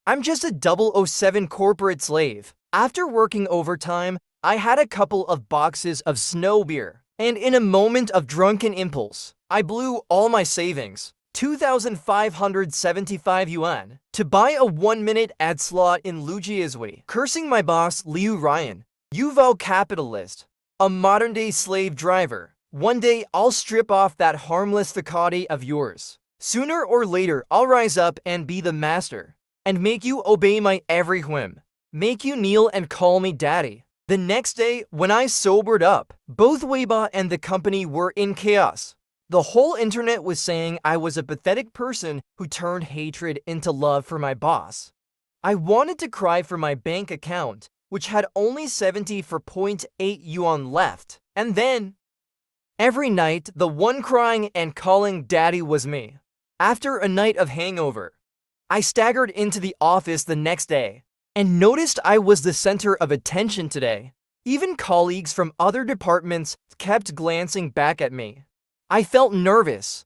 I'm just a 007 corporate slave. After working overtime, I had a couple of boxes of snow beer, and in a moment of drunken impulse, I blew all my savings, 2,575 yuan, to buy a 1-minute ad slot in Lujiazui, cursing my boss Liu Ryan. Yuval capitalist, a modern-day slave driver. One day I'll strip off that harmless facade of yours. Sooner or later I'll rise up and be the master, and make you obey my every whim. Make you kneel and call me daddy. The next day, when I sobered up, both Weibo and the company were in chaos. The whole internet was saying I was a pathetic person who turned hatred into love for my boss. I wanted to cry for my bank account, which had only 74.8 yuan left. And then, every night, the one crying and calling daddy was me. After a night of hangover, I staggered into the office the next day and noticed I was the center of attention today. Even colleagues from other departments kept glancing back at me. I felt nervous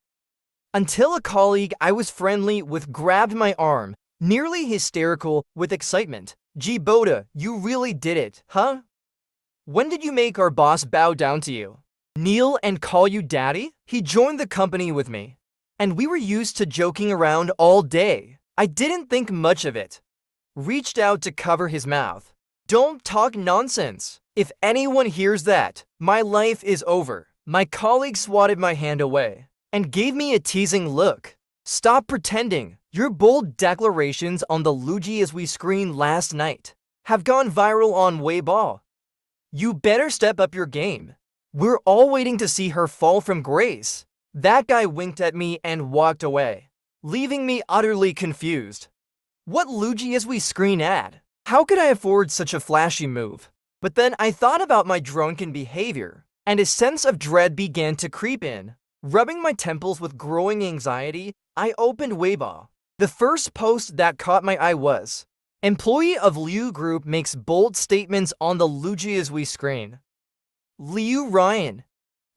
until a colleague I was friendly with grabbed my arm, nearly hysterical with excitement. "Gee, Boda, you really did it, huh? When did you make our boss bow down to you? Kneel and call you daddy?" He joined the company with me, and we were used to joking around all day. I didn't think much of it. Reached out to cover his mouth. "Don't talk nonsense. If anyone hears that, my life is over." My colleague swatted my hand away and gave me a teasing look. "Stop pretending. Your bold declarations on the Lujiazui screen last night have gone viral on Weibo. You better step up your game. We're all waiting to see her fall from grace." That guy winked at me and walked away, leaving me utterly confused. What Lujiazui screen ad? How could I afford such a flashy move? But then I thought about my drunken behavior, and a sense of dread began to creep in. Rubbing my temples with growing anxiety, I opened Weibo. The first post that caught my eye was, "Employee of Liu Group makes bold statements on the Lujiazui screen." Liu Ryan,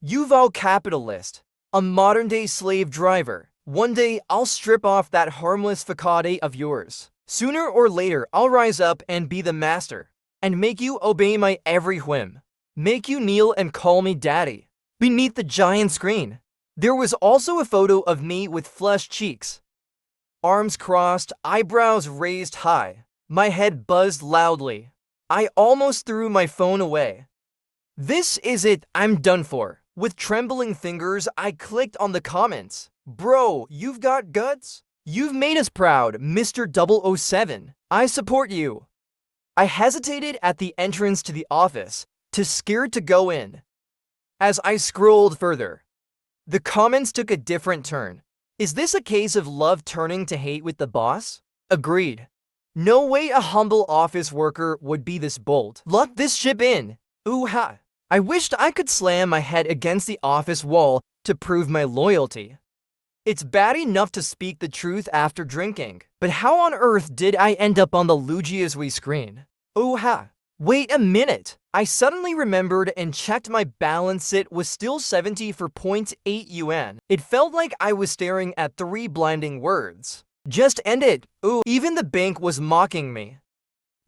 Yuval capitalist, a modern-day slave driver. One day I'll strip off that harmless facade of yours. Sooner or later I'll rise up and be the master, and make you obey my every whim. Make you kneel and call me daddy. Beneath the giant screen, there was also a photo of me with flushed cheeks, arms crossed, eyebrows raised high. My head buzzed loudly. I almost threw my phone away. This is it, I'm done for. With trembling fingers, I clicked on the comments. "Bro, you've got guts? You've made us proud, Mr. 007. I support you." I hesitated at the entrance to the office, too scared to go in. As I scrolled further, the comments took a different turn. Is this a case of love turning to hate with the boss? Agreed. No way a humble office worker would be this bold. Lock this ship in. Ooh ha. I wished I could slam my head against the office wall to prove my loyalty. It's bad enough to speak the truth after drinking, but how on earth did I end up on the Lujiazui screen? Ooh ha. Wait a minute. I suddenly remembered and checked my balance. It was still 74.8 yuan. It felt like I was staring at 3 blinding words. Just end it. Ooh, even the bank was mocking me.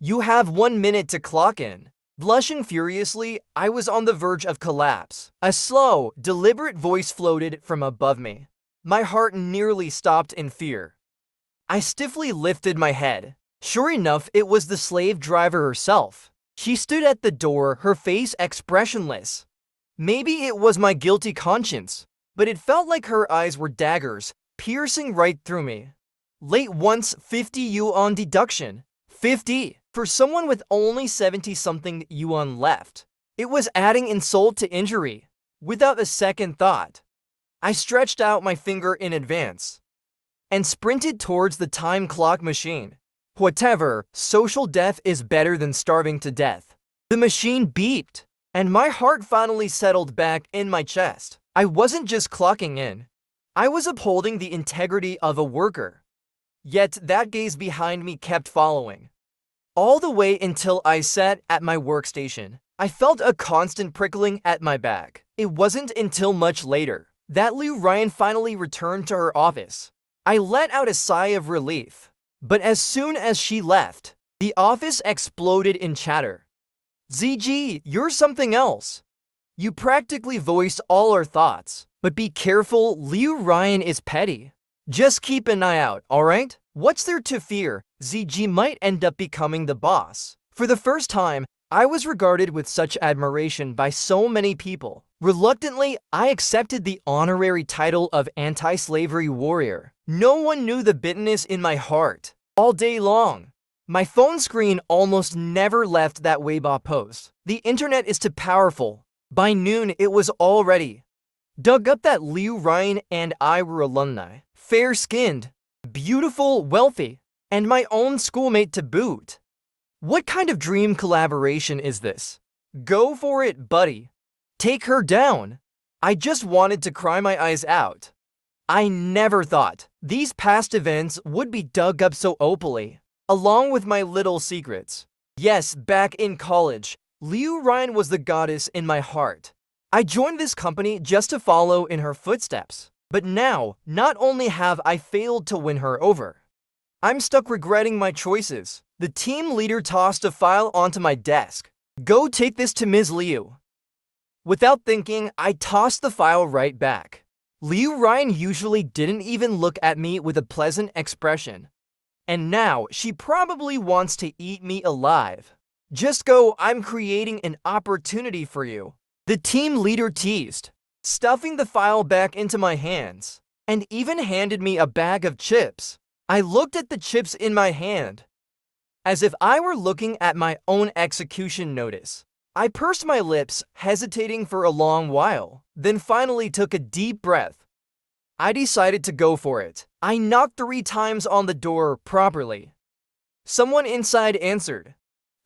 You have 1 minute to clock in. Blushing furiously, I was on the verge of collapse. A slow, deliberate voice floated from above me. My heart nearly stopped in fear. I stiffly lifted my head. Sure enough, it was the slave driver herself. She stood at the door, her face expressionless. Maybe it was my guilty conscience, but it felt like her eyes were daggers, piercing right through me. Late once, 50 yuan deduction. 50! For someone with only 70-something yuan left. It was adding insult to injury. Without a second thought, I stretched out my finger in advance and sprinted towards the time clock machine. Whatever, social death is better than starving to death. The machine beeped, and my heart finally settled back in my chest. I wasn't just clocking in. I was upholding the integrity of a worker. Yet that gaze behind me kept following. All the way until I sat at my workstation. I felt a constant prickling at my back. It wasn't until much later that Liu Ryan finally returned to her office. I let out a sigh of relief. But as soon as she left, the office exploded in chatter. ZG, you're something else. You practically voiced all our thoughts. But be careful, Liu Ryan is petty. Just keep an eye out, alright? What's there to fear? ZG might end up becoming the boss. For the first time, I was regarded with such admiration by so many people. Reluctantly, I accepted the honorary title of anti-slavery warrior. No one knew the bitterness in my heart. All day long, my phone screen almost never left that Weibo post. The internet is too powerful. By noon, it was already dug up that Liu Ryan and I were alumni. Fair-skinned, beautiful, wealthy, and my own schoolmate to boot. What kind of dream collaboration is this? Go for it, buddy. Take her down. I just wanted to cry my eyes out. I never thought these past events would be dug up so openly, along with my little secrets. Yes, back in college, Liu Ryan was the goddess in my heart. I joined this company just to follow in her footsteps. But now, not only have I failed to win her over, I'm stuck regretting my choices. The team leader tossed a file onto my desk. Go take this to Ms. Liu. Without thinking, I tossed the file right back. Liu Ryan usually didn't even look at me with a pleasant expression. And now, she probably wants to eat me alive. Just go, I'm creating an opportunity for you. The team leader teased, stuffing the file back into my hands, and even handed me a bag of chips. I looked at the chips in my hand, as if I were looking at my own execution notice. I pursed my lips, hesitating for a long while, then finally took a deep breath. I decided to go for it. I knocked 3 times on the door properly. Someone inside answered,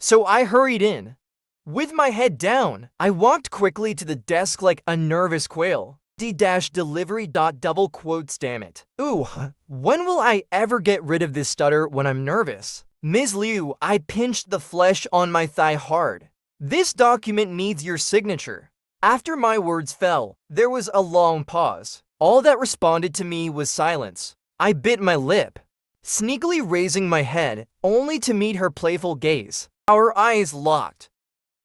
so I hurried in. With my head down, I walked quickly to the desk like a nervous quail. D-delivery. Double quotes, damn it. Ooh, when will I ever get rid of this stutter when I'm nervous? Ms. Liu, I pinched the flesh on my thigh hard. This document needs your signature. After my words fell, there was a long pause. All that responded to me was silence. I bit my lip, sneakily raising my head, only to meet her playful gaze. Our eyes locked.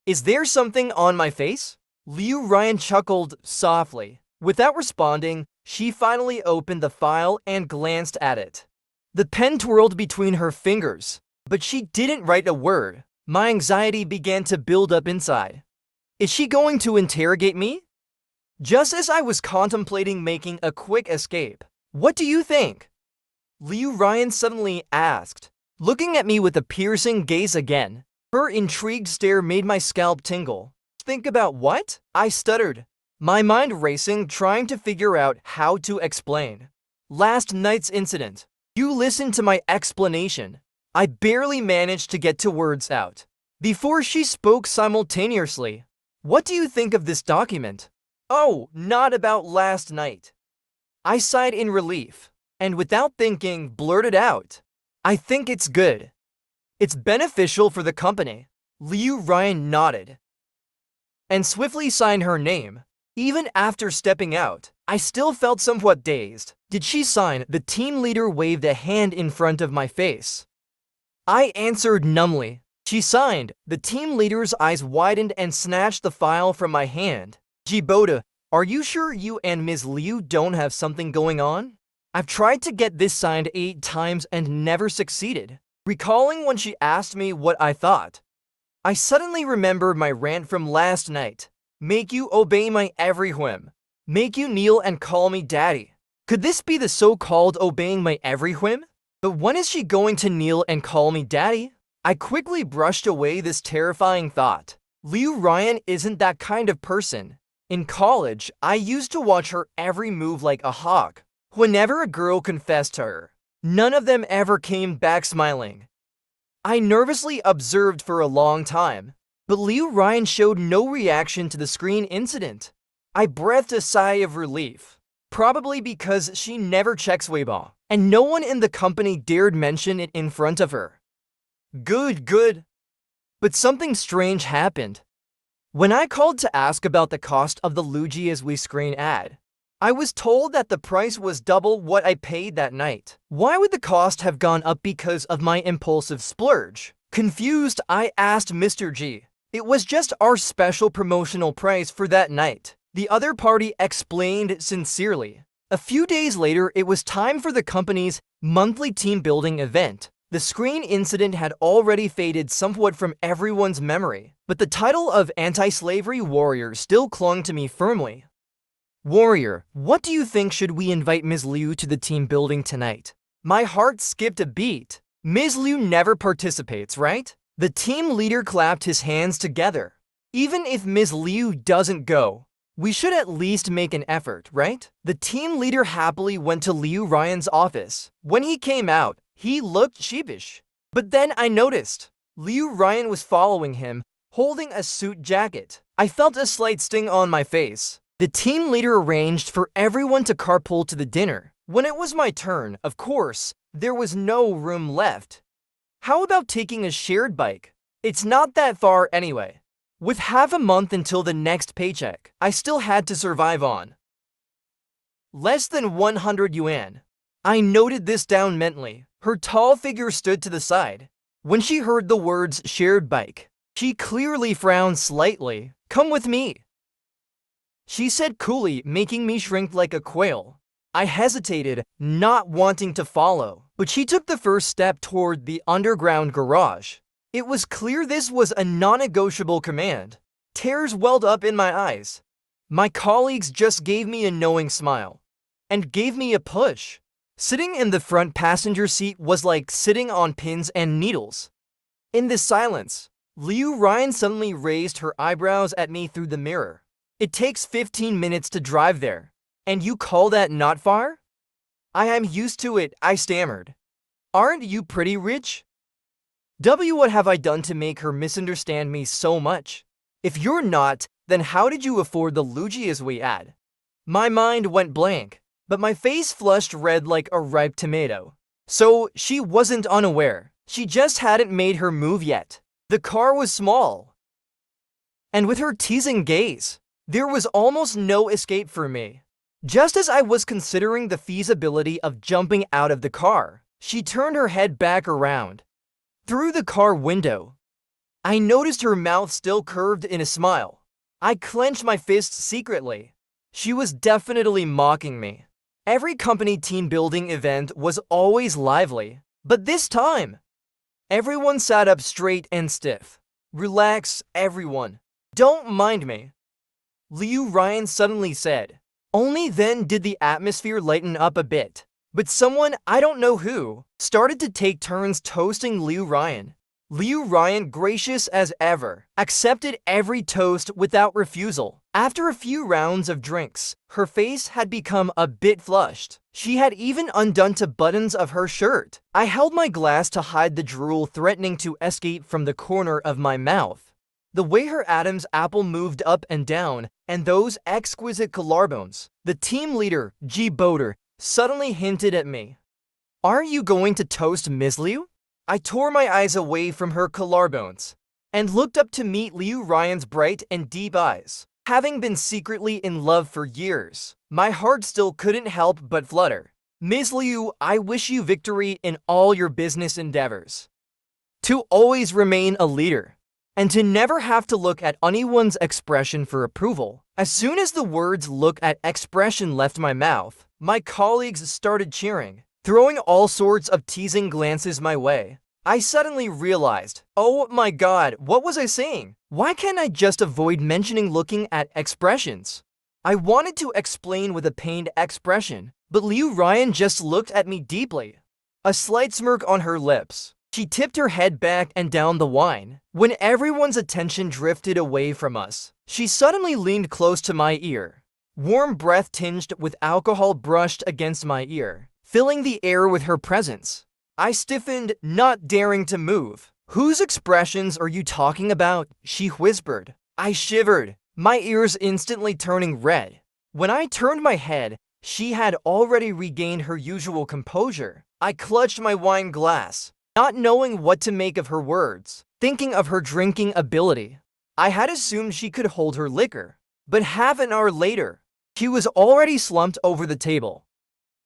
Is there something on my face? Liu Ryan chuckled softly. Without responding, she finally opened the file and glanced at it. The pen twirled between her fingers, but she didn't write a word. My anxiety began to build up inside. Is she going to interrogate me? Just as I was contemplating making a quick escape. What do you think? Liu Ryan suddenly asked, looking at me with a piercing gaze again. Her intrigued stare made my scalp tingle. Think about what? I stuttered, my mind racing, trying to figure out how to explain last night's incident. You listened to my explanation. I barely managed to get 2 words out before she spoke simultaneously. What do you think of this document? Oh, not about last night. I sighed in relief, and without thinking, blurted out, I think it's good. It's beneficial for the company. Liu Ryan nodded and swiftly signed her name. Even after stepping out, I still felt somewhat dazed. Did she sign? The team leader waved a hand in front of my face. I answered numbly. She signed. The team leader's eyes widened and snatched the file from my hand. Jiboda, are you sure you and Ms. Liu don't have something going on? I've tried to get this signed 8 times and never succeeded. Recalling when she asked me what I thought, I suddenly remembered my rant from last night. Make you obey my every whim. Make you kneel and call me daddy. Could this be the so-called obeying my every whim? But when is she going to kneel and call me daddy? I quickly brushed away this terrifying thought. Liu Ryan isn't that kind of person. In college, I used to watch her every move like a hawk. Whenever a girl confessed to her, none of them ever came back smiling. I nervously observed for a long time, but Liu Ryan showed no reaction to the screen incident. I breathed a sigh of relief, probably because she never checks Weibo, and no one in the company dared mention it in front of her. Good. But something strange happened. When I called to ask about the cost of the Luigi as we screen ad, I was told that the price was double what I paid that night. Why would the cost have gone up because of my impulsive splurge? Confused, I asked Mr. G. It was just our special promotional price for that night. The other party explained sincerely. A few days later, it was time for the company's monthly team building event. The screen incident had already faded somewhat from everyone's memory, but the title of anti-slavery warrior still clung to me firmly. Warrior, what do you think? Should we invite Ms. Liu to the team building tonight? My heart skipped a beat. Ms. Liu never participates, right? The team leader clapped his hands together. Even if Ms. Liu doesn't go, we should at least make an effort, right? The team leader happily went to Liu Ryan's office. When he came out, he looked sheepish. But then I noticed Liu Ryan was following him, holding a suit jacket. I felt a slight sting on my face. The team leader arranged for everyone to carpool to the dinner. When it was my turn, of course, there was no room left. How about taking a shared bike? It's not that far anyway. With half a month until the next paycheck, I still had to survive on less than 100 yuan. I noted this down mentally. Her tall figure stood to the side. When she heard the words shared bike, she clearly frowned slightly. Come with me, she said coolly, making me shrink like a quail. I hesitated, not wanting to follow, but she took the first step toward the underground garage. It was clear this was a non-negotiable command. Tears welled up in my eyes. My colleagues just gave me a knowing smile and gave me a push. Sitting in the front passenger seat was like sitting on pins and needles. In the silence, Liu Ryan suddenly raised her eyebrows at me through the mirror. It takes 15 minutes to drive there, and you call that not far? I am used to it, I stammered. Aren't you pretty rich? What have I done to make her misunderstand me so much? If you're not, then how did you afford the Lugias we had? My mind went blank, but my face flushed red like a ripe tomato. So she wasn't unaware. She just hadn't made her move yet. The car was small, and with her teasing gaze, there was almost no escape for me. Just as I was considering the feasibility of jumping out of the car, she turned her head back around. Through the car window, I noticed her mouth still curved in a smile. I clenched my fists secretly. She was definitely mocking me. Every company team building event was always lively, but this time, everyone sat up straight and stiff. Relax, everyone. Don't mind me, Liu Ryan suddenly said. Only then did the atmosphere lighten up a bit. But someone, I don't know who, started to take turns toasting Liu Ryan. Liu Ryan, gracious as ever, accepted every toast without refusal. After a few rounds of drinks, her face had become a bit flushed. She had even undone the buttons of her shirt. I held my glass to hide the drool threatening to escape from the corner of my mouth. The way her Adam's apple moved up and down, and those exquisite collarbones. The team leader, G. Boder, suddenly hinted at me. Are you going to toast Ms. Liu? I tore my eyes away from her collarbones and looked up to meet Liu Ryan's bright and deep eyes. Having been secretly in love for years, my heart still couldn't help but flutter. Ms. Liu, I wish you victory in all your business endeavors. To always remain a leader, and to never have to look at anyone's expression for approval. As soon as the words "look at expression" left my mouth, my colleagues started cheering, throwing all sorts of teasing glances my way. I suddenly realized, oh my god, what was I saying? Why can't I just avoid mentioning looking at expressions? I wanted to explain with a pained expression, but Liu Ryan just looked at me deeply, a slight smirk on her lips. She tipped her head back and down the wine. When everyone's attention drifted away from us, she suddenly leaned close to my ear. Warm breath tinged with alcohol brushed against my ear, filling the air with her presence. I stiffened, not daring to move. Whose expressions are you talking about? She whispered. I shivered, my ears instantly turning red. When I turned my head, she had already regained her usual composure. I clutched my wine glass, not knowing what to make of her words, thinking of her drinking ability. I had assumed she could hold her liquor, but half an hour later, He was already slumped over the table.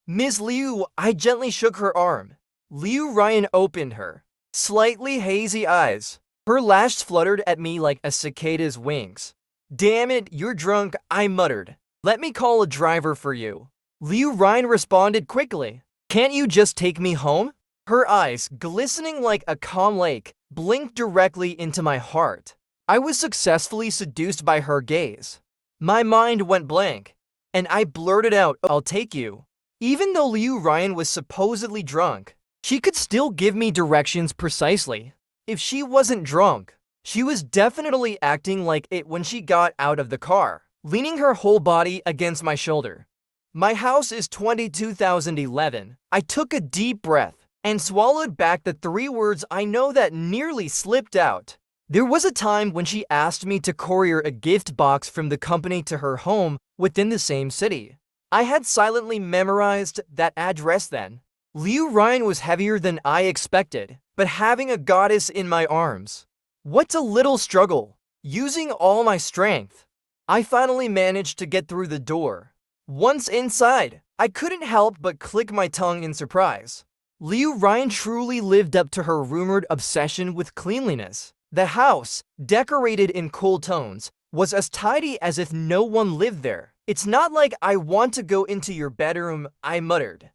"Miss Liu," I gently shook her arm. Liu Ryan opened her slightly hazy eyes. Her lashes fluttered at me like a cicada's wings. "Damn it, you're drunk," I muttered. "Let me call a driver for you." Liu Ryan responded quickly. "Can't you just take me home?" Her eyes, glistening like a calm lake, blinked directly into my heart. I was successfully seduced by her gaze. My mind went blank, and I blurted out, "I'll take you." Even though Liu Ryan was supposedly drunk, she could still give me directions precisely. If she wasn't drunk, she was definitely acting like it when she got out of the car, leaning her whole body against my shoulder. My house is 22,011. I took a deep breath and swallowed back the 3 words I know that nearly slipped out. There was a time when she asked me to courier a gift box from the company to her home within the same city. I had silently memorized that address then. Liu Ryan was heavier than I expected, but having a goddess in my arms. What's a little struggle? Using all my strength, I finally managed to get through the door. Once inside, I couldn't help but click my tongue in surprise. Liu Ryan truly lived up to her rumored obsession with cleanliness. The house, decorated in cool tones, was as tidy as if no one lived there. "It's not like I want to go into your bedroom," I muttered.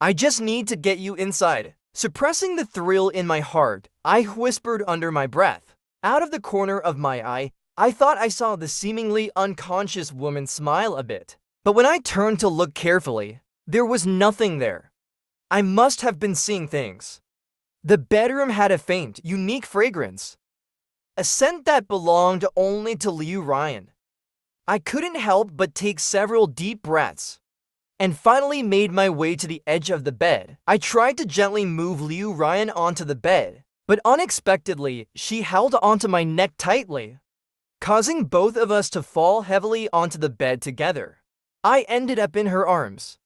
"I just need to get you inside." Suppressing the thrill in my heart, I whispered under my breath. Out of the corner of my eye, I thought I saw the seemingly unconscious woman smile a bit. But when I turned to look carefully, there was nothing there. I must have been seeing things. The bedroom had a faint, unique fragrance, a scent that belonged only to Liu Ryan. I couldn't help but take several deep breaths, and finally made my way to the edge of the bed. I tried to gently move Liu Ryan onto the bed, but unexpectedly, she held onto my neck tightly, causing both of us to fall heavily onto the bed together. I ended up in her arms,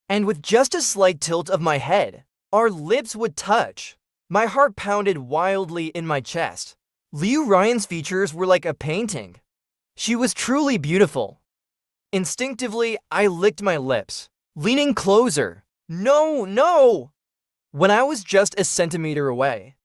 and with just a slight tilt of my head, our lips would touch. My heart pounded wildly in my chest. Liu Ryan's features were like a painting. She was truly beautiful. Instinctively, I licked my lips, leaning closer. "No, no!" When I was just a centimeter away,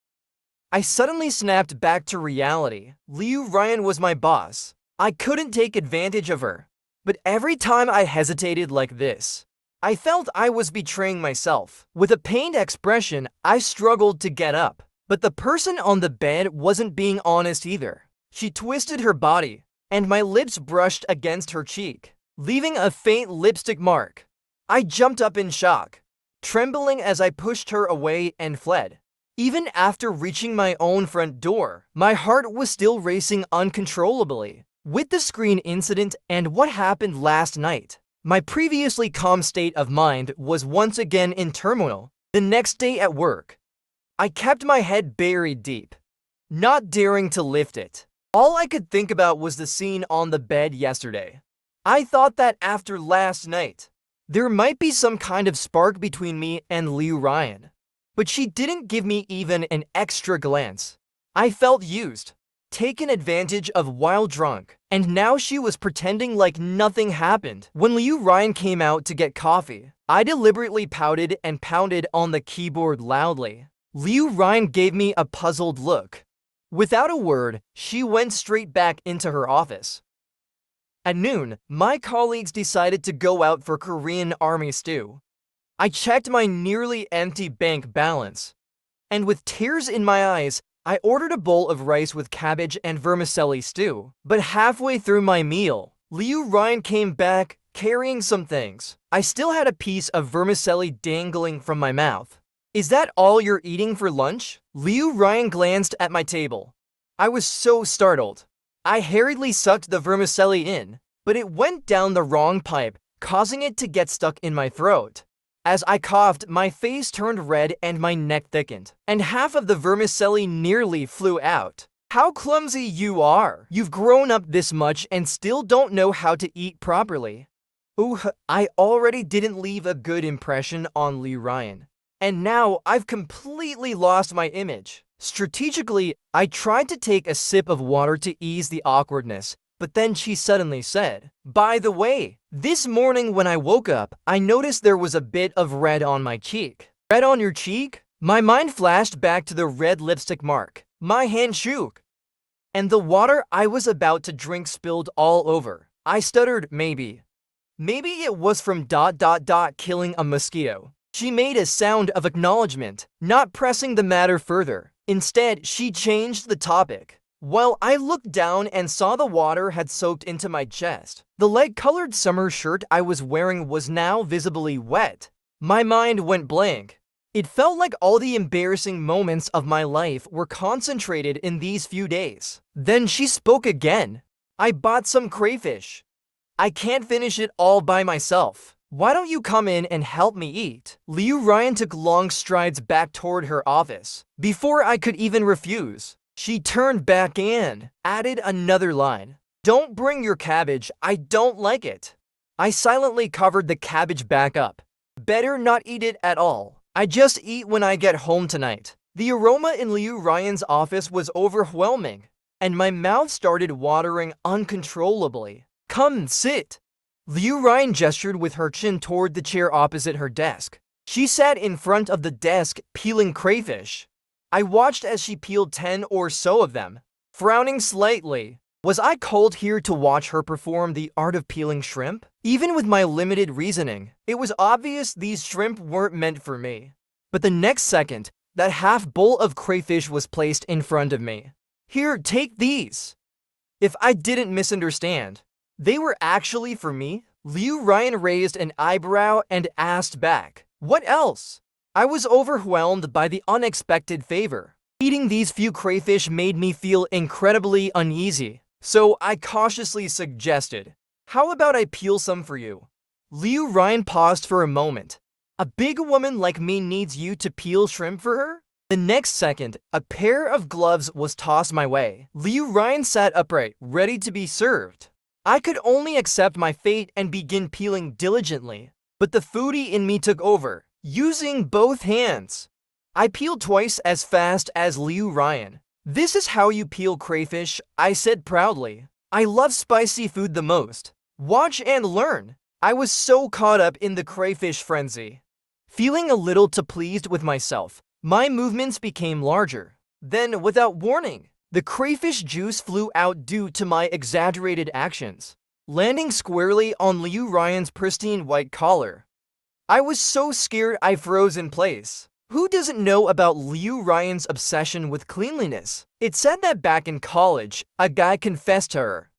I suddenly snapped back to reality. Liu Ryan was my boss. I couldn't take advantage of her. But every time I hesitated like this, I felt I was betraying myself. With a pained expression, I struggled to get up. But the person on the bed wasn't being honest either. She twisted her body, and my lips brushed against her cheek, leaving a faint lipstick mark. I jumped up in shock, trembling as I pushed her away and fled. Even after reaching my own front door, my heart was still racing uncontrollably. With the screen incident and what happened last night, my previously calm state of mind was once again in turmoil. The next day at work, I kept my head buried deep, not daring to lift it. All I could think about was the scene on the bed yesterday. I thought that after last night, there might be some kind of spark between me and Liu Ryan. But she didn't give me even an extra glance. I felt used, taken advantage of while drunk, and now she was pretending like nothing happened. When Liu Ryan came out to get coffee, I deliberately pouted and pounded on the keyboard loudly. Liu Ryan gave me a puzzled look. Without a word, she went straight back into her office. At noon, my colleagues decided to go out for Korean army stew. I checked my nearly empty bank balance, and with tears in my eyes, I ordered a bowl of rice with cabbage and vermicelli stew. But halfway through my meal, Liu Ryan came back carrying some things. I still had a piece of vermicelli dangling from my mouth. "Is that all you're eating for lunch?" Liu Ryan glanced at my table. I was so startled. I hurriedly sucked the vermicelli in, but it went down the wrong pipe, causing it to get stuck in my throat. As I coughed, my face turned red and my neck thickened, and half of the vermicelli nearly flew out. "How clumsy you are! You've grown up this much and still don't know how to eat properly." Ooh, I already didn't leave a good impression on Liu Ryan, and now I've completely lost my image. Strategically, I tried to take a sip of water to ease the awkwardness, but then she suddenly said, "By the way, This morning when I woke up, I noticed there was a bit of red on my cheek. Red on your cheek? My mind flashed back to the red lipstick mark. My hand shook. And the water I was about to drink spilled all over. I stuttered, maybe. Maybe it was from ... killing a mosquito. She made a sound of acknowledgement, not pressing the matter further. Instead, she changed the topic. Well, I looked down and saw the water had soaked into my chest. The light-colored summer shirt I was wearing was now visibly wet. My mind went blank. It felt like all the embarrassing moments of my life were concentrated in these few days. Then she spoke again. I bought some crayfish. I can't finish it all by myself. Why don't you come in and help me eat? Liu Ryan took long strides back toward her office. Before I could even refuse, she turned back and added another line. Don't bring your cabbage, I don't like it. I silently covered the cabbage back up. Better not eat it at all. I just eat when I get home tonight. The aroma in Liu Ryan's office was overwhelming, and my mouth started watering uncontrollably. Come, sit. Liu Ryan gestured with her chin toward the chair opposite her desk. She sat in front of the desk, peeling crayfish. I watched as she peeled 10 or so of them, frowning slightly. Was I called here to watch her perform the art of peeling shrimp? Even with my limited reasoning, it was obvious these shrimp weren't meant for me. But the next second, that half bowl of crayfish was placed in front of me. Here, take these. If I didn't misunderstand, they were actually for me? Liu Ryan raised an eyebrow and asked back, what else? I was overwhelmed by the unexpected favor. Eating these few crayfish made me feel incredibly uneasy, so I cautiously suggested, how about I peel some for you? Liu Ryan paused for a moment. A big woman like me needs you to peel shrimp for her? The next second, a pair of gloves was tossed my way. Liu Ryan sat upright, ready to be served. I could only accept my fate and begin peeling diligently, but the foodie in me took over, using both hands. I peeled twice as fast as Liu Ryan. This is how you peel crayfish, I said proudly. I love spicy food the most. Watch and learn. I was so caught up in the crayfish frenzy. Feeling a little too pleased with myself, my movements became larger. Then, without warning, the crayfish juice flew out due to my exaggerated actions, landing squarely on Liu Ryan's pristine white collar. I was so scared I froze in place. Who doesn't know about Liu Ryan's obsession with cleanliness? It said that back in college, a guy confessed to her,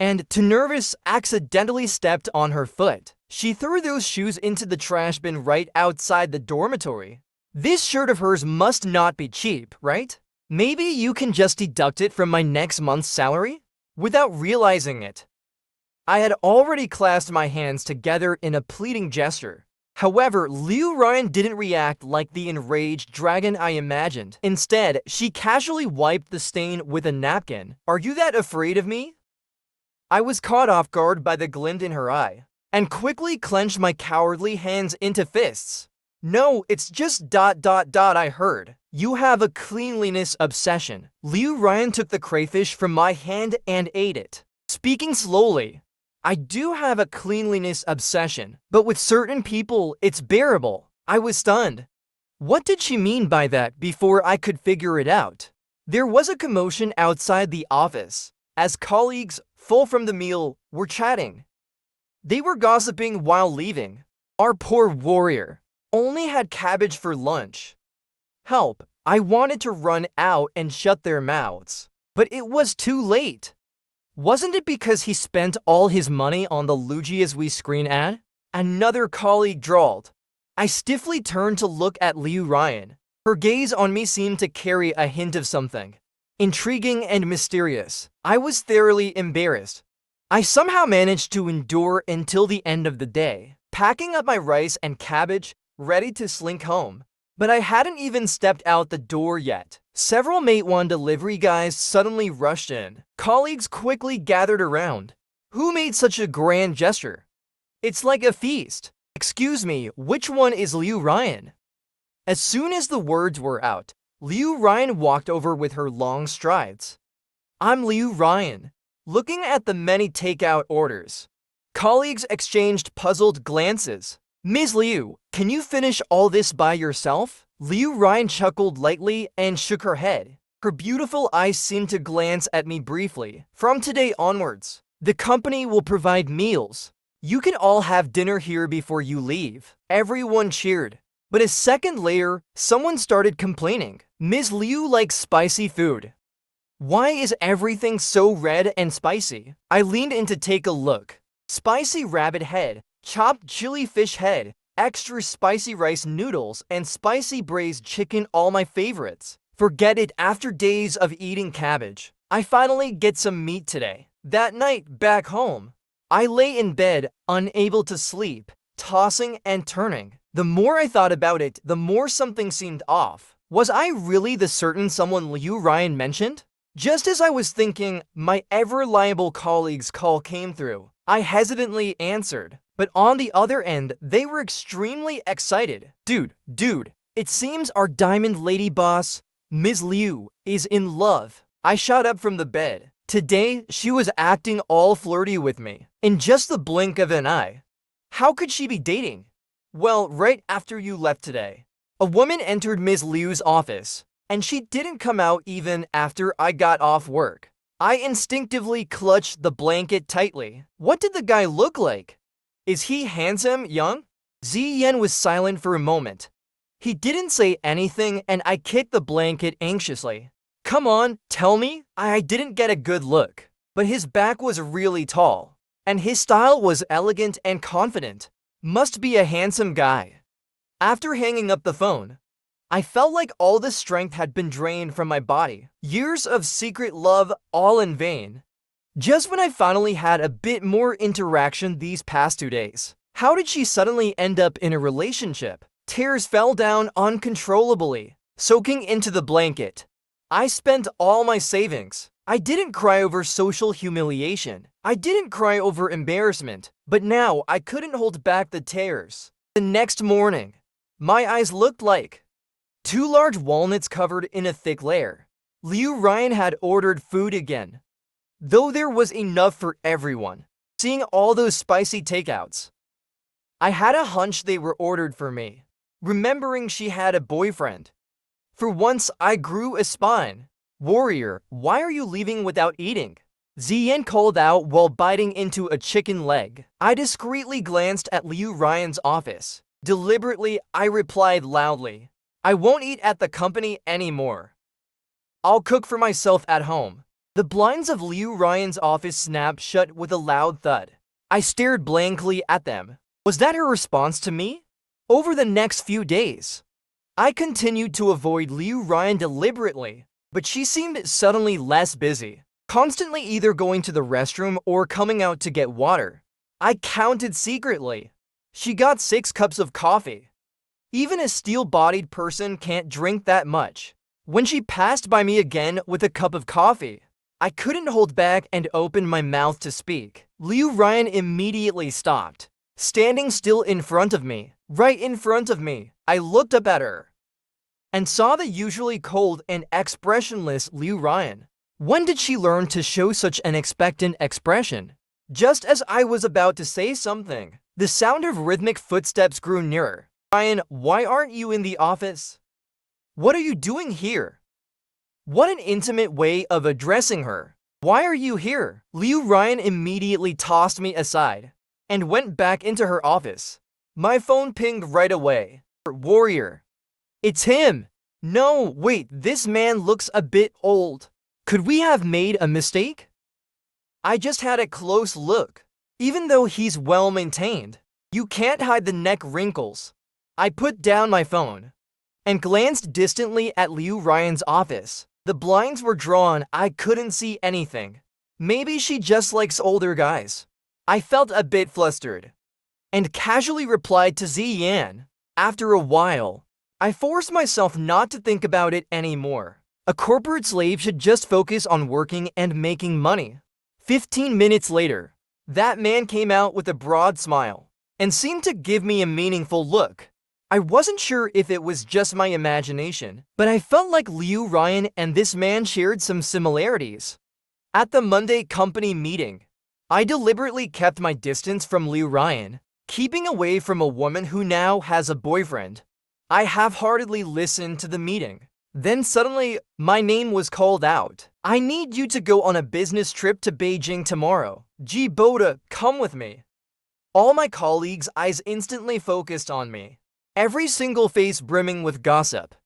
and too nervous, accidentally stepped on her foot. She threw those shoes into the trash bin right outside the dormitory. This shirt of hers must not be cheap, right? Maybe you can just deduct it from my next month's salary? Without realizing it, I had already clasped my hands together in a pleading gesture. However, Liu Ryan didn't react like the enraged dragon I imagined. Instead, she casually wiped the stain with a napkin. Are you that afraid of me? I was caught off guard by the glint in her eye, and quickly clenched my cowardly hands into fists. No, it's just ... I heard. You have a cleanliness obsession. Liu Ryan took the crayfish from my hand and ate it. Speaking slowly, I do have a cleanliness obsession, but with certain people, it's bearable. I was stunned. What did she mean by that before I could figure it out? There was a commotion outside the office, as colleagues, full from the meal, were chatting. They were gossiping while leaving. Our poor warrior only had cabbage for lunch. Help, I wanted to run out and shut their mouths, but it was too late. Wasn't it because he spent all his money on the Luigi We screen ad? Another colleague drawled. I stiffly turned to look at Liu Ryan. Her gaze on me seemed to carry a hint of something intriguing and mysterious. I was thoroughly embarrassed. I somehow managed to endure until the end of the day, packing up my rice and cabbage, ready to slink home. But I hadn't even stepped out the door yet. Several Mate 1 delivery guys suddenly rushed in. Colleagues quickly gathered around. Who made such a grand gesture? It's like a feast. Excuse me, which one is Liu Ryan? As soon as the words were out, Liu Ryan walked over with her long strides. I'm Liu Ryan. Looking at the many takeout orders, Colleagues exchanged puzzled glances. Ms. Liu, can you finish all this by yourself? Liu Ryan chuckled lightly and shook her head. Her beautiful eyes seemed to glance at me briefly. From today onwards, the company will provide meals. You can all have dinner here before you leave. Everyone cheered. But a second later, someone started complaining. Ms. Liu likes spicy food. Why is everything so red and spicy? I leaned in to take a look. Spicy rabbit head, chopped chili fish head, extra spicy rice noodles, and spicy braised chicken, all my favorites. Forget it, after days of eating cabbage. I finally get some meat today. That night, back home, I lay in bed, unable to sleep, tossing and turning. The more I thought about it, the more something seemed off. Was I really the certain someone Liu Ryan mentioned? Just as I was thinking, my ever-reliable colleague's call came through. I hesitantly answered, but on the other end, they were extremely excited. Dude, it seems our diamond lady boss, Ms. Liu, is in love. I shot up from the bed. Today, she was acting all flirty with me, in just the blink of an eye. How could she be dating? Well, right after you left today, a woman entered Ms. Liu's office, and she didn't come out even after I got off work. I instinctively clutched the blanket tightly. What did the guy look like? Is he handsome, young? Ziyan was silent for a moment. He didn't say anything, and I kicked the blanket anxiously. Come on, tell me. I didn't get a good look, but his back was really tall, and his style was elegant and confident. Must be a handsome guy. After hanging up the phone, I felt like all the strength had been drained from my body. Years of secret love, all in vain. Just when I finally had a bit more interaction these past 2 days. How did she suddenly end up in a relationship? Tears fell down uncontrollably, soaking into the blanket. I spent all my savings. I didn't cry over social humiliation. I didn't cry over embarrassment. But now I couldn't hold back the tears. The next morning, my eyes looked like 2 large walnuts covered in a thick layer. Liu Ryan had ordered food again, though there was enough for everyone. Seeing all those spicy takeouts, I had a hunch they were ordered for me. Remembering she had a boyfriend, for once I grew a spine. Warrior, why are you leaving without eating? Ziyan called out while biting into a chicken leg. I discreetly glanced at Liu Ryan's office. Deliberately, I replied loudly, I won't eat at the company anymore. I'll cook for myself at home. The blinds of Liu Ryan's office snapped shut with a loud thud. I stared blankly at them. Was that her response to me? Over the next few days, I continued to avoid Liu Ryan deliberately, but she seemed suddenly less busy, constantly either going to the restroom or coming out to get water. I counted secretly. She got 6 cups of coffee. Even a steel-bodied person can't drink that much. When she passed by me again with a cup of coffee, I couldn't hold back and opened my mouth to speak. Liu Ryan immediately stopped, standing still in front of me. Right in front of me, I looked up at her and saw the usually cold and expressionless Liu Ryan. When did she learn to show such an expectant expression? Just as I was about to say something, the sound of rhythmic footsteps grew nearer. Ryan, why aren't you in the office? What are you doing here? What an intimate way of addressing her. Why are you here? Liu Ryan immediately tossed me aside and went back into her office. My phone pinged right away. Warrior. It's him. No, wait, this man looks a bit old. Could we have made a mistake? I just had a close look. Even though he's well maintained, you can't hide the neck wrinkles. I put down my phone and glanced distantly at Liu Ryan's office. The blinds were drawn, I couldn't see anything. Maybe she just likes older guys. I felt a bit flustered and casually replied to Ziyan. After a while, I forced myself not to think about it anymore. A corporate slave should just focus on working and making money. 15 minutes later, that man came out with a broad smile and seemed to give me a meaningful look. I wasn't sure if it was just my imagination, but I felt like Liu Ryan and this man shared some similarities. At the Monday company meeting, I deliberately kept my distance from Liu Ryan, keeping away from a woman who now has a boyfriend. I half-heartedly listened to the meeting. Then suddenly, my name was called out. I need you to go on a business trip to Beijing tomorrow. Ji Boda, come with me. All my colleagues' eyes instantly focused on me, every single face brimming with gossip.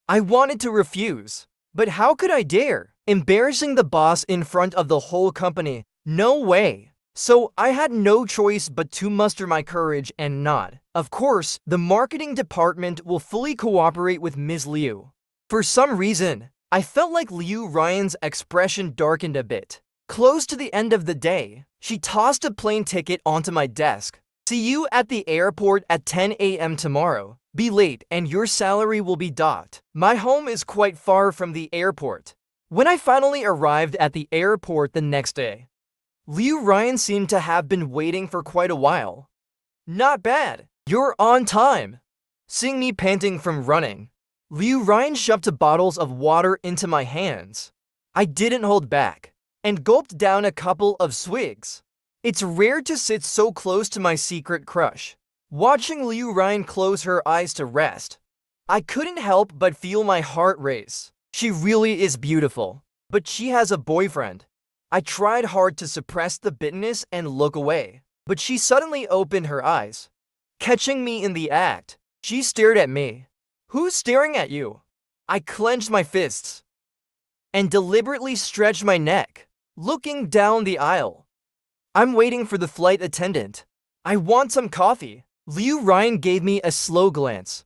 I wanted to refuse, but how could I dare? Embarrassing the boss in front of the whole company? No way. So I had no choice but to muster my courage and nod. Of course, the marketing department will fully cooperate with Ms. Liu. For some reason, I felt like Liu Ryan's expression darkened a bit. Close to the end of the day, she tossed a plane ticket onto my desk. See you at the airport at 10 a.m. tomorrow. Be late and your salary will be docked. My home is quite far from the airport. When I finally arrived at the airport the next day, Liu Ryan seemed to have been waiting for quite a while. Not bad. You're on time. Seeing me panting from running, Liu Ryan shoved bottles of water into my hands. I didn't hold back and gulped down a couple of swigs. It's rare to sit so close to my secret crush. Watching Liu Ryan close her eyes to rest, I couldn't help but feel my heart race. She really is beautiful, but she has a boyfriend. I tried hard to suppress the bitterness and look away, but she suddenly opened her eyes. Catching me in the act, she stared at me. Who's staring at you? I clenched my fists and deliberately stretched my neck, looking down the aisle. I'm waiting for the flight attendant. I want some coffee. Liu Ryan gave me a slow glance,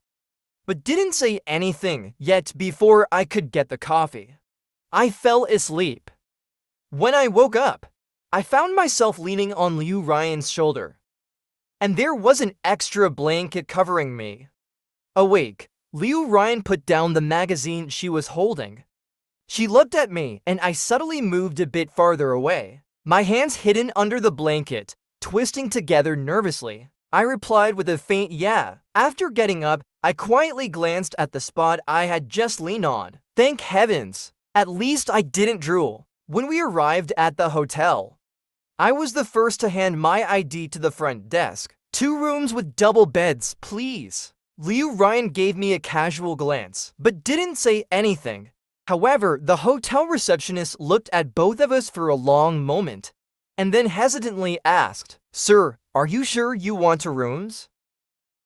but didn't say anything yet before I could get the coffee. I fell asleep. When I woke up, I found myself leaning on Liu Ryan's shoulder, and there was an extra blanket covering me. Awake, Liu Ryan put down the magazine she was holding. She looked at me, and I subtly moved a bit farther away, my hands hidden under the blanket, twisting together nervously. I replied with a faint yeah. After getting up, I quietly glanced at the spot I had just leaned on. Thank heavens, at least I didn't drool. When we arrived at the hotel, I was the first to hand my ID to the front desk. 2 rooms with double beds, please. Liu Ryan gave me a casual glance, but didn't say anything. However, the hotel receptionist looked at both of us for a long moment, and then hesitantly asked, "Sir, are you sure you want 2 rooms?"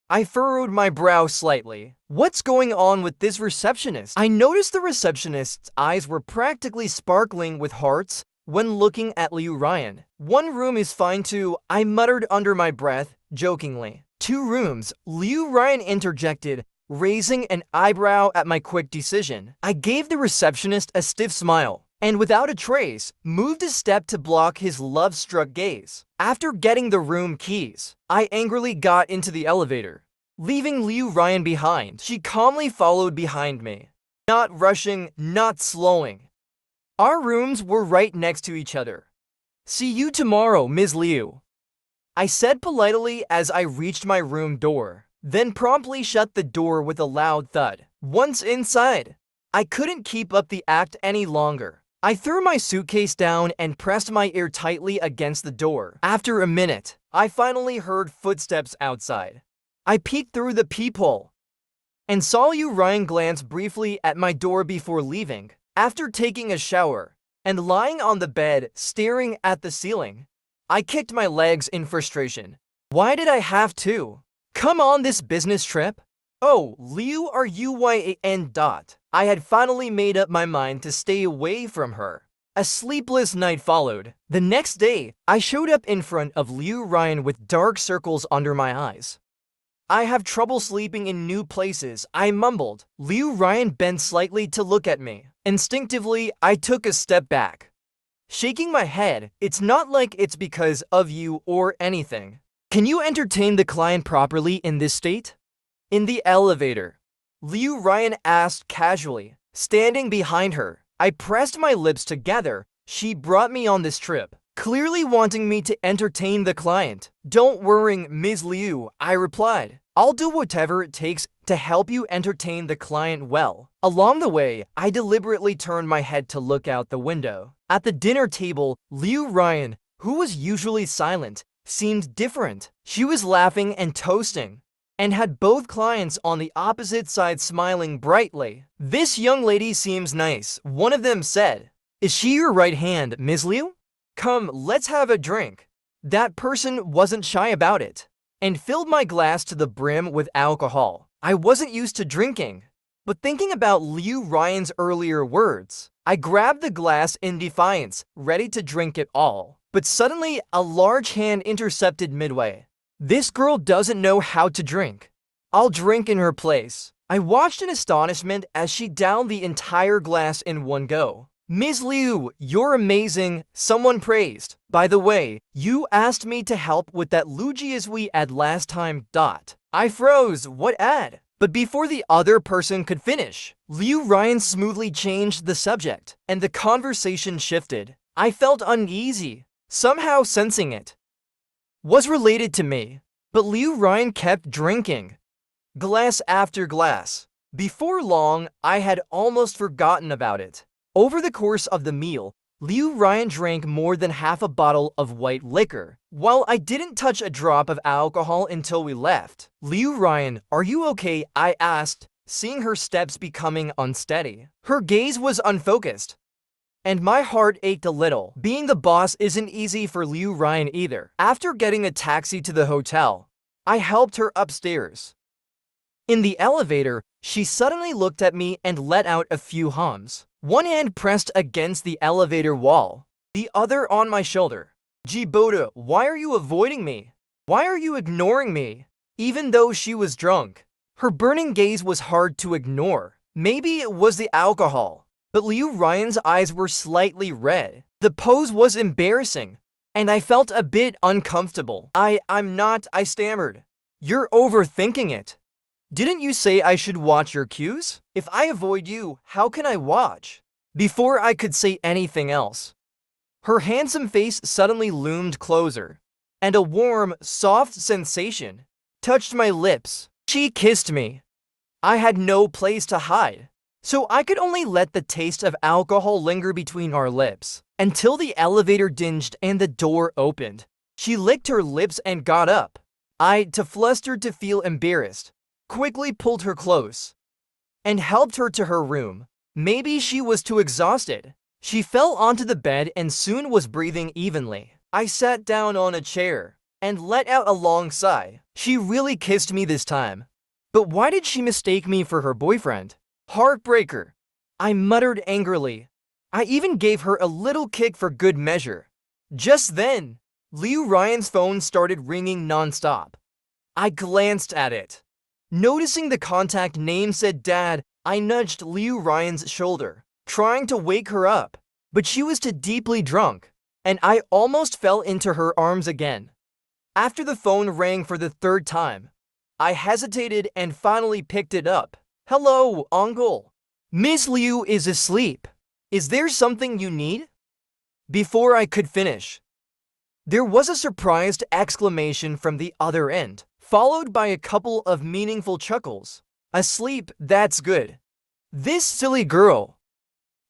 I furrowed my brow slightly. What's going on with this receptionist? I noticed the receptionist's eyes were practically sparkling with hearts when looking at Liu Ryan. 1 room is fine too, I muttered under my breath, jokingly. 2 rooms, Liu Ryan interjected, raising an eyebrow at my quick decision. I gave the receptionist a stiff smile, and without a trace, moved a step to block his love-struck gaze. After getting the room keys, I angrily got into the elevator, leaving Liu Ryan behind. She calmly followed behind me, not rushing, not slowing. Our rooms were right next to each other. See you tomorrow, Ms. Liu, I said politely as I reached my room door, then promptly shut the door with a loud thud. Once inside, I couldn't keep up the act any longer. I threw my suitcase down and pressed my ear tightly against the door. After a minute, I finally heard footsteps outside. I peeked through the peephole and saw Liu Ryan glance briefly at my door before leaving. After taking a shower and lying on the bed staring at the ceiling, I kicked my legs in frustration. Why did I have to come on this business trip? Oh, Liu Ryan. I had finally made up my mind to stay away from her. A sleepless night followed. The next day, I showed up in front of Liu Ryan with dark circles under my eyes. I have trouble sleeping in new places, I mumbled. Liu Ryan bent slightly to look at me. Instinctively, I took a step back, shaking my head. It's not like it's because of you or anything. Can you entertain the client properly in this state? In the elevator, Liu Ryan asked casually. Standing behind her, I pressed my lips together. She brought me on this trip, clearly wanting me to entertain the client. Don't worry, Ms. Liu, I replied. I'll do whatever it takes to help you entertain the client well. Along the way, I deliberately turned my head to look out the window. At the dinner table, Liu Ryan, who was usually silent, seemed different. She was laughing and toasting, and had both clients on the opposite side smiling brightly. "This young lady seems nice," one of them said. "Is she your right hand, Ms. Liu? Come, let's have a drink." That person wasn't shy about it, and filled my glass to the brim with alcohol. I wasn't used to drinking, but thinking about Liu Ryan's earlier words, I grabbed the glass in defiance, ready to drink it all. But suddenly, a large hand intercepted midway. "This girl doesn't know how to drink. I'll drink in her place." I watched in astonishment as she downed the entire glass in one go. "Ms. Liu, you're amazing," someone praised. "By the way, you asked me to help with that Lujiazui ad last time. I froze. What ad? But before the other person could finish, Liu Ryan smoothly changed the subject, and the conversation shifted. I felt uneasy, somehow sensing it was related to me. But Liu Ryan kept drinking, glass after glass. Before long, I had almost forgotten about it. Over the course of the meal, Liu Ryan drank more than half a bottle of white liquor, while I didn't touch a drop of alcohol until we left. "Liu Ryan, are you okay?" I asked, seeing her steps becoming unsteady. Her gaze was unfocused, and my heart ached a little. Being the boss isn't easy for Liu Ryan either. After getting a taxi to the hotel, I helped her upstairs. In the elevator, she suddenly looked at me and let out a few hums. One hand pressed against the elevator wall, the other on my shoulder. "Jiboda, why are you avoiding me? Why are you ignoring me?" Even though she was drunk, her burning gaze was hard to ignore. Maybe it was the alcohol, but Liu Ryan's eyes were slightly red. The pose was embarrassing, and I felt a bit uncomfortable. I'm not," I stammered. "You're overthinking it. Didn't you say I should watch your cues? If I avoid you, how can I watch?" Before I could say anything else, her handsome face suddenly loomed closer, and a warm, soft sensation touched my lips. She kissed me. I had no place to hide, so I could only let the taste of alcohol linger between our lips, until the elevator dinged and the door opened. She licked her lips and got up. I, too flustered to feel embarrassed, quickly pulled her close and helped her to her room. Maybe she was too exhausted. She fell onto the bed and soon was breathing evenly. I sat down on a chair and let out a long sigh. She really kissed me this time. But why did she mistake me for her boyfriend? Heartbreaker, I muttered angrily. I even gave her a little kick for good measure. Just then, Liu Ryan's phone started ringing nonstop. I glanced at it. Noticing the contact name said Dad, I nudged Liu Ryan's shoulder, trying to wake her up, but she was too deeply drunk, and I almost fell into her arms again. After the phone rang for the third time, I hesitated and finally picked it up. "Hello, Uncle. Miss Liu is asleep. Is there something you need?" Before I could finish, there was a surprised exclamation from the other end, followed by a couple of meaningful chuckles. "Asleep, that's good. This silly girl."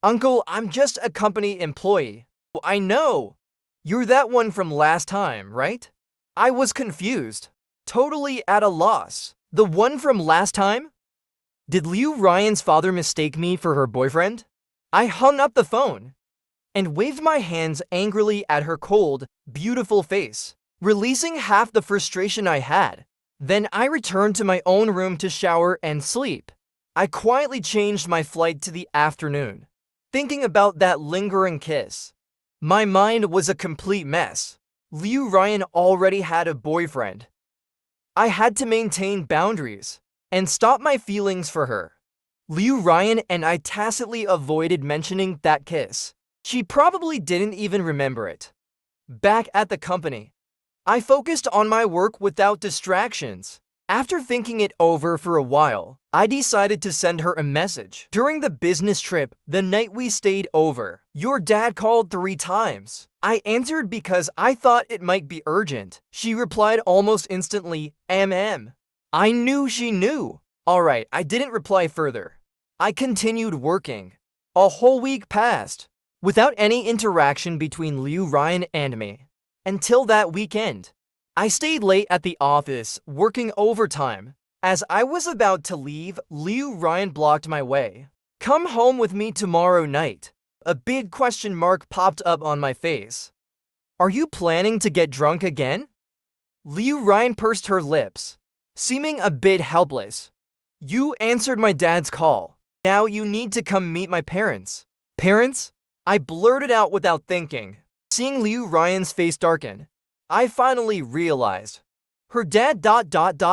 "Uncle, I'm just a company employee." "I know. You're that one from last time, right?" I was confused, totally at a loss. The one from last time? Did Liu Ryan's father mistake me for her boyfriend? I hung up the phone and waved my hands angrily at her cold, beautiful face, releasing half the frustration I had. Then I returned to my own room to shower and sleep. I quietly changed my flight to the afternoon, thinking about that lingering kiss. My mind was a complete mess. Liu Ryan already had a boyfriend. I had to maintain boundaries and stop my feelings for her. Liu Ryan and I tacitly avoided mentioning that kiss. She probably didn't even remember it. Back at the company, I focused on my work without distractions. After thinking it over for a while, I decided to send her a message. During the business trip, the night we stayed over, your dad called 3 times. I answered because I thought it might be urgent. She replied almost instantly, MM. I knew she knew. Alright, I didn't reply further. I continued working. A whole week passed without any interaction between Liu Ryan and me. Until that weekend, I stayed late at the office, working overtime. As I was about to leave, Liu Ryan blocked my way. "Come home with me tomorrow night." A big question mark popped up on my face. "Are you planning to get drunk again?" Liu Ryan pursed her lips, seeming a bit helpless. "You answered my dad's call. Now you need to come meet my parents." "Parents?" I blurted out without thinking. Seeing Liu Ryan's face darken, I finally realized. Her dad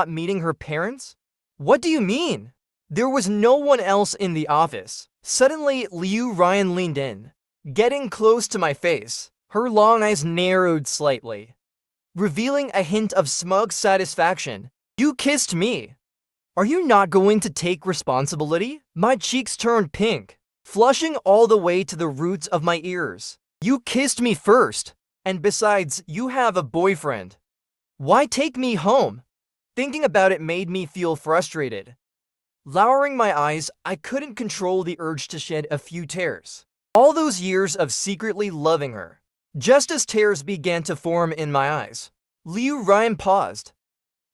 meeting her parents? What do you mean? There was no one else in the office. Suddenly, Liu Ryan leaned in, getting close to my face. Her long eyes narrowed slightly, revealing a hint of smug satisfaction. "You kissed me. Are you not going to take responsibility?" My cheeks turned pink, flushing all the way to the roots of my ears. "You kissed me first, and besides, you have a boyfriend. Why take me home?" Thinking about it made me feel frustrated. Lowering my eyes, I couldn't control the urge to shed a few tears. All those years of secretly loving her. Just as tears began to form in my eyes, Liu Ryan paused,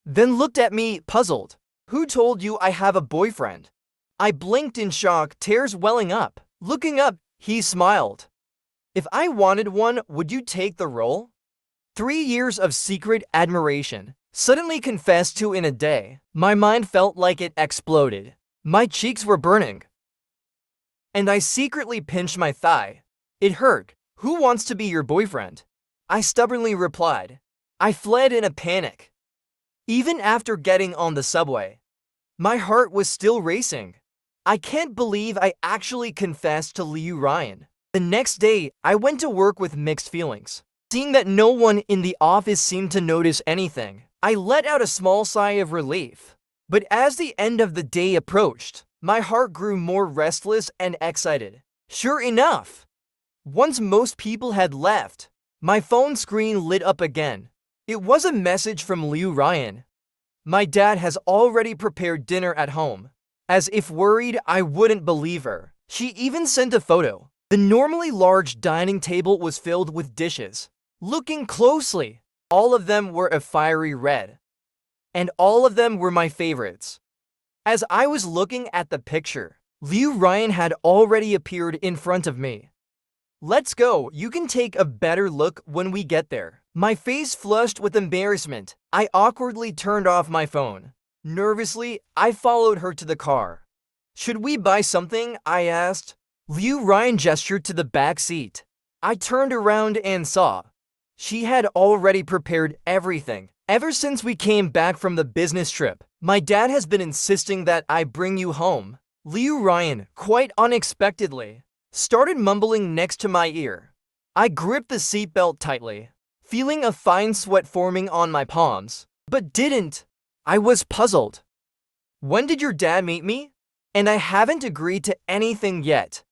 then looked at me, puzzled. "Who told you I have a boyfriend?" I blinked in shock, tears welling up. Looking up, he smiled. "If I wanted one, would you take the role?" 3 years of secret admiration, suddenly confessed to in a day. My mind felt like it exploded. My cheeks were burning, and I secretly pinched my thigh. It hurt. "Who wants to be your boyfriend?" I stubbornly replied. I fled in a panic. Even after getting on the subway, my heart was still racing. I can't believe I actually confessed to Liu Ryan. The next day, I went to work with mixed feelings. Seeing that no one in the office seemed to notice anything, I let out a small sigh of relief. But as the end of the day approached, my heart grew more restless and excited. Sure enough, once most people had left, my phone screen lit up again. It was a message from Liu Ryan. "My dad has already prepared dinner at home." As if worried I wouldn't believe her, she even sent a photo. The normally large dining table was filled with dishes. Looking closely, all of them were a fiery red, and all of them were my favorites. As I was looking at the picture, Liu Ryan had already appeared in front of me. "Let's go, you can take a better look when we get there." My face flushed with embarrassment. I awkwardly turned off my phone. Nervously, I followed her to the car. "Should we buy something?" I asked. Liu Ryan gestured to the back seat. I turned around and saw she had already prepared everything. "Ever since we came back from the business trip, my dad has been insisting that I bring you home." Liu Ryan, quite unexpectedly, started mumbling next to my ear. I gripped the seatbelt tightly, feeling a fine sweat forming on my palms, but didn't. I was puzzled. "When did your dad meet me? And I haven't agreed to anything yet."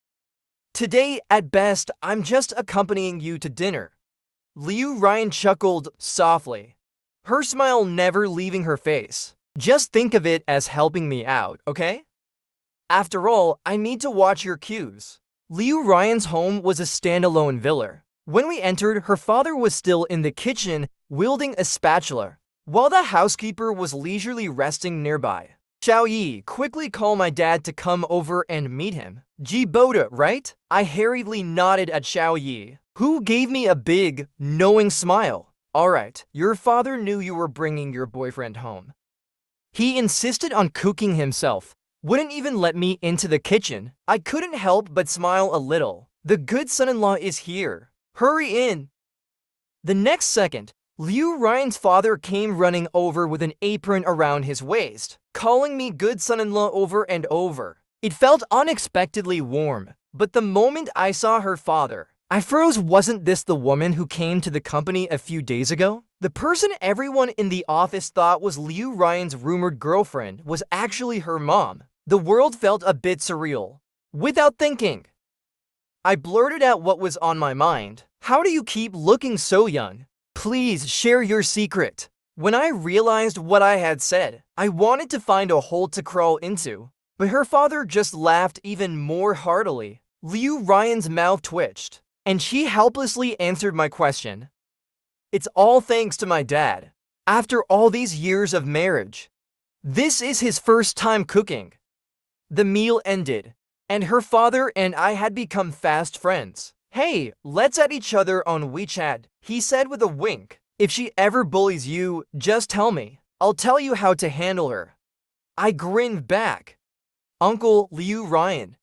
"Today, at best, I'm just accompanying you to dinner." Liu Ryan chuckled softly, her smile never leaving her face. "Just think of it as helping me out, okay? After all, I need to watch your cues." Liu Ryan's home was a standalone villa. When we entered, her father was still in the kitchen, wielding a spatula, while the housekeeper was leisurely resting nearby. "Xiao Yi, quickly call my dad to come over and meet him." "Ji Boda, right?" I hurriedly nodded at Xiao Yi, who gave me a big, knowing smile. "All right, your father knew you were bringing your boyfriend home. He insisted on cooking himself, wouldn't even let me into the kitchen." I couldn't help but smile a little. The good son-in-law is here. Hurry in. The next second, Liu Ryan's father came running over with an apron around his waist, calling me good son-in-law over and over. It felt unexpectedly warm, but the moment I saw her father, I froze. Wasn't this the woman who came to the company a few days ago? The person everyone in the office thought was Liu Ryan's rumored girlfriend was actually her mom. The world felt a bit surreal. Without thinking, I blurted out what was on my mind. "How do you keep looking so young? Please share your secret." When I realized what I had said, I wanted to find a hole to crawl into, but her father just laughed even more heartily. Liu Ryan's mouth twitched, and she helplessly answered my question. It's all thanks to my dad. After all these years of marriage, this is his first time cooking. The meal ended, and her father and I had become fast friends. Hey, let's add each other on WeChat, he said with a wink. If she ever bullies you, just tell me. I'll tell you how to handle her. I grinned back. Uncle Liu Ryan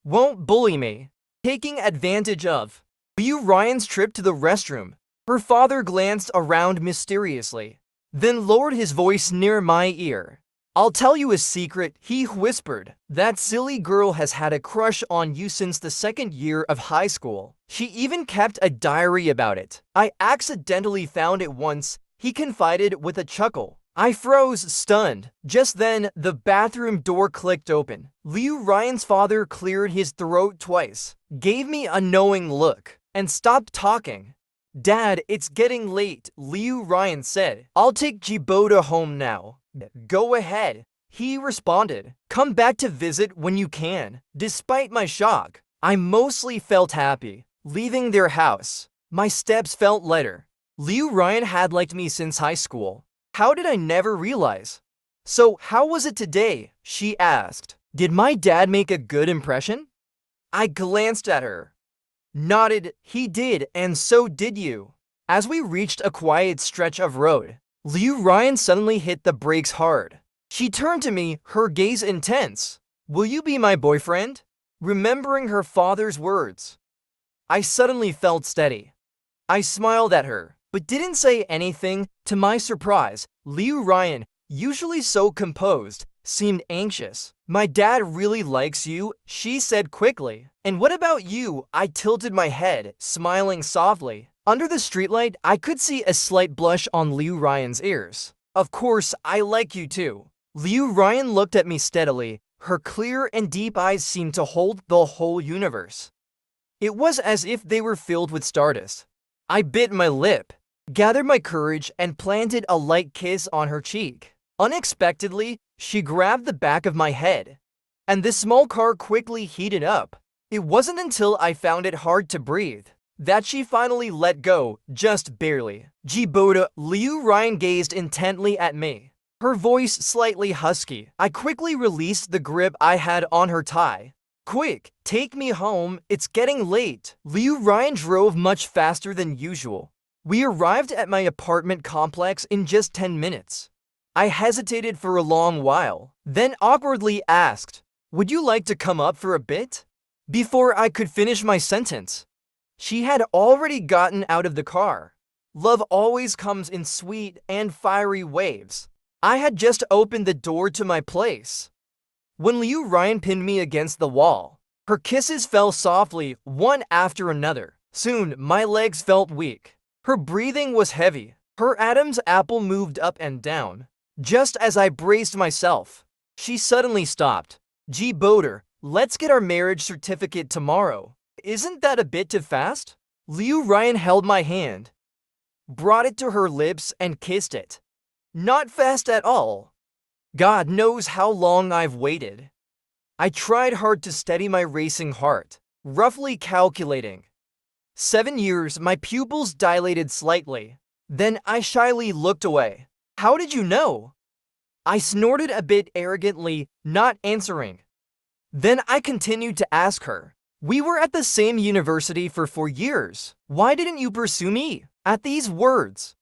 won't bully me. Taking advantage of Liu Ryan's trip to the restroom, her father glanced around mysteriously, then lowered his voice near my ear. I'll tell you a secret, he whispered. That silly girl has had a crush on you since the second year of high school. She even kept a diary about it. I accidentally found it once, he confided with a chuckle. I froze, stunned. Just then, the bathroom door clicked open. Liu Ryan's father cleared his throat twice, gave me a knowing look, and stopped talking. Dad, it's getting late, Liu Ryan said. I'll take Jibota home now. Go ahead, he responded. Come back to visit when you can. Despite my shock, I mostly felt happy. Leaving their house, my steps felt lighter. Liu Ryan had liked me since high school. How did I never realize? So, how was it today? She asked. Did my dad make a good impression? I glanced at her. Nodded, he did, and so did you. As we reached a quiet stretch of road, Liu Ryan suddenly hit the brakes hard. She turned to me, her gaze intense. Will you be my boyfriend? Remembering her father's words, I suddenly felt steady. I smiled at her, but didn't say anything. To my surprise, Liu Ryan, usually so composed, seemed anxious. My dad really likes you, she said quickly. And what about you? I tilted my head, smiling softly. Under the streetlight, I could see a slight blush on Liu Ryan's ears. Of course, I like you too. Liu Ryan looked at me steadily. Her clear and deep eyes seemed to hold the whole universe. It was as if they were filled with stardust. I bit my lip, gathered my courage, and planted a light kiss on her cheek. Unexpectedly, she grabbed the back of my head, and the small car quickly heated up. It wasn't until I found it hard to breathe that she finally let go, just barely. Jibota, Liu Ryan gazed intently at me, her voice slightly husky. I quickly released the grip I had on her tie. Quick, take me home, it's getting late. Liu Ryan drove much faster than usual. We arrived at my apartment complex in just 10 minutes. I hesitated for a long while, then awkwardly asked, would you like to come up for a bit? Before I could finish my sentence, she had already gotten out of the car. Love always comes in sweet and fiery waves. I had just opened the door to my place when Liu Ryan pinned me against the wall. Her kisses fell softly, one after another. Soon, my legs felt weak. Her breathing was heavy. Her Adam's apple moved up and down. Just as I braced myself, she suddenly stopped. Gee, Boater, let's get our marriage certificate tomorrow. Isn't that a bit too fast? Liu Ryan held my hand, brought it to her lips, and kissed it. Not fast at all. God knows how long I've waited. I tried hard to steady my racing heart, roughly calculating 7 years. My pupils dilated slightly. Then I shyly looked away. How did you know? I snorted a bit arrogantly, not answering. Then I continued to ask her. We were at the same university for 4 years. Why didn't you pursue me? At these words,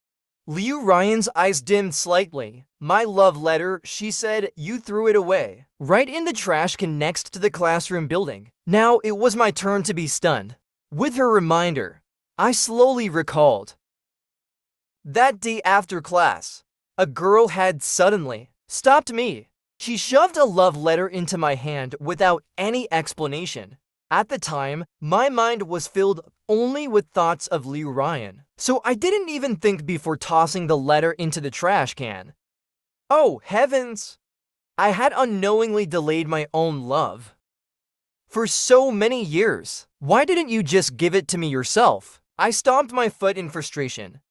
Liu Ryan's eyes dimmed slightly. My love letter, she said, you threw it away. Right in the trash can next to the classroom building. Now it was my turn to be stunned. With her reminder, I slowly recalled. That day after class, a girl had suddenly stopped me. She shoved a love letter into my hand without any explanation. At the time, my mind was filled only with thoughts of Liu Ryan, so I didn't even think before tossing the letter into the trash can. Oh, heavens! I had unknowingly delayed my own love for so many years. Why didn't you just give it to me yourself? I stomped my foot in frustration.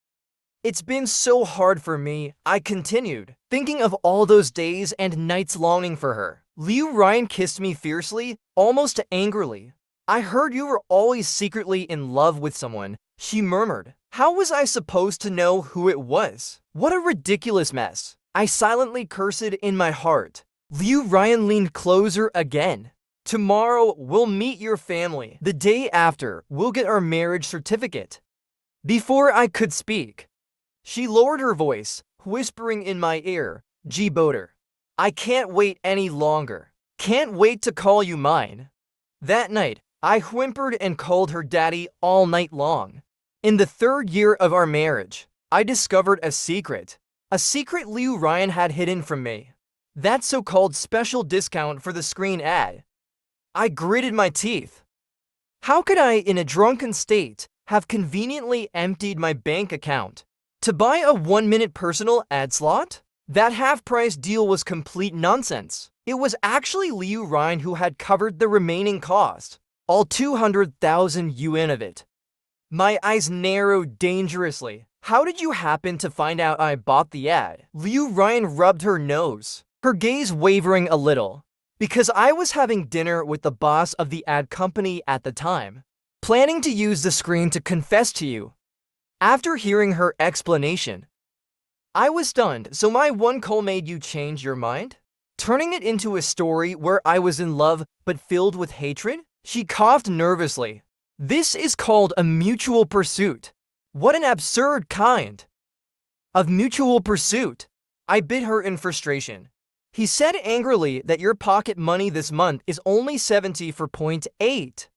It's been so hard for me, I continued, thinking of all those days and nights longing for her. Liu Ryan kissed me fiercely, almost angrily. I heard you were always secretly in love with someone, she murmured. How was I supposed to know who it was? What a ridiculous mess. I silently cursed in my heart. Liu Ryan leaned closer again. Tomorrow, we'll meet your family. The day after, we'll get our marriage certificate. Before I could speak, she lowered her voice, whispering in my ear, G-Boater, I can't wait any longer. Can't wait to call you mine. That night, I whimpered and called her daddy all night long. In the 3rd year of our marriage, I discovered a secret Liu Ryan had hidden from me. That so-called special discount for the screen ad. I gritted my teeth. How could I, in a drunken state, have conveniently emptied my bank account to buy a 1-minute personal ad slot? That half-price deal was complete nonsense. It was actually Liu Ryan who had covered the remaining cost, all 200,000 yuan of it. My eyes narrowed dangerously. How did you happen to find out I bought the ad? Liu Ryan rubbed her nose, her gaze wavering a little. Because I was having dinner with the boss of the ad company at the time, planning to use the screen to confess to you. After hearing her explanation, I was stunned. So my one call made you change your mind? Turning it into a story where I was in love but filled with hatred? She coughed nervously. This is called a mutual pursuit. What an absurd kind of mutual pursuit. I bit her in frustration. He said angrily that your pocket money this month is only 70 for 0.8.